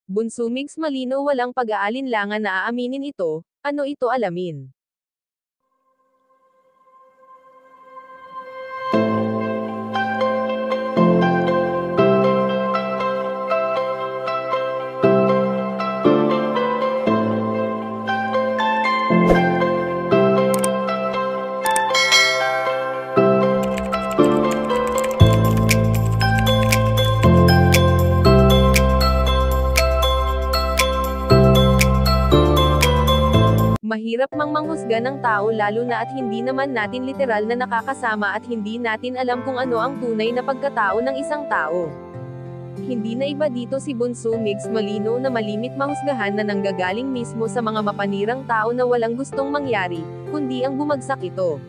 Bunso Migs malino walang pag-aalinlangan na aaminin ito, ano ito alamin. Mahirap mang manghusga ng tao lalo na at hindi naman natin literal na nakakasama at hindi natin alam kung ano ang tunay na pagkatao ng isang tao. Hindi na iba dito si Bunso Migs malino na malimit mahusgahan na nanggagaling mismo sa mga mapanirang tao na walang gustong mangyari, kundi ang bumagsak ito.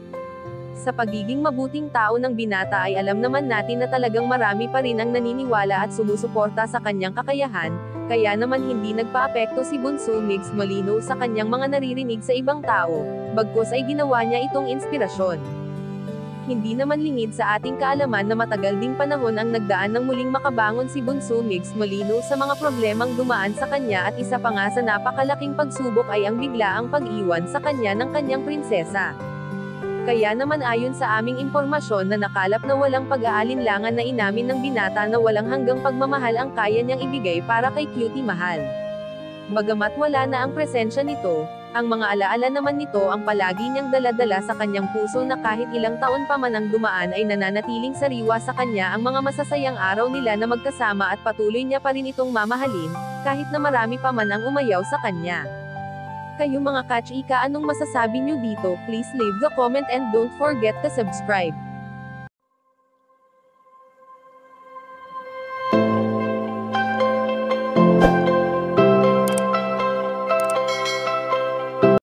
Sa pagiging mabuting tao ng binata ay alam naman natin na talagang marami pa rin ang naniniwala at sumusuporta sa kanyang kakayahan, kaya naman hindi nagpaapekto si Bunso Migs malino sa kanyang mga naririnig sa ibang tao, bagkus ay ginawa niya itong inspirasyon. Hindi naman lingid sa ating kaalaman na matagal ding panahon ang nagdaan ng muling makabangon si Bunso Migs malino sa mga problemang dumaan sa kanya at isa pa nga sa napakalaking pagsubok ay ang biglaang pag-iwan sa kanya ng kanyang prinsesa. Kaya naman ayon sa aming impormasyon na nakalap na walang pag-aalinlangan na inamin ng binata na walang hanggang pagmamahal ang kaya niyang ibigay para kay Cutie Mahal. Bagamat wala na ang presensya nito, ang mga alaala naman nito ang palagi niyang daladala sa kanyang puso na kahit ilang taon pa man ang dumaan ay nananatiling sariwa sa kanya ang mga masasayang araw nila na magkasama at patuloy niya pa rin itong mamahalin, kahit na marami pa man ang umayaw sa kanya. Kayo mga kachika, anong masasabi nyo dito? Please leave the comment and don't forget to subscribe.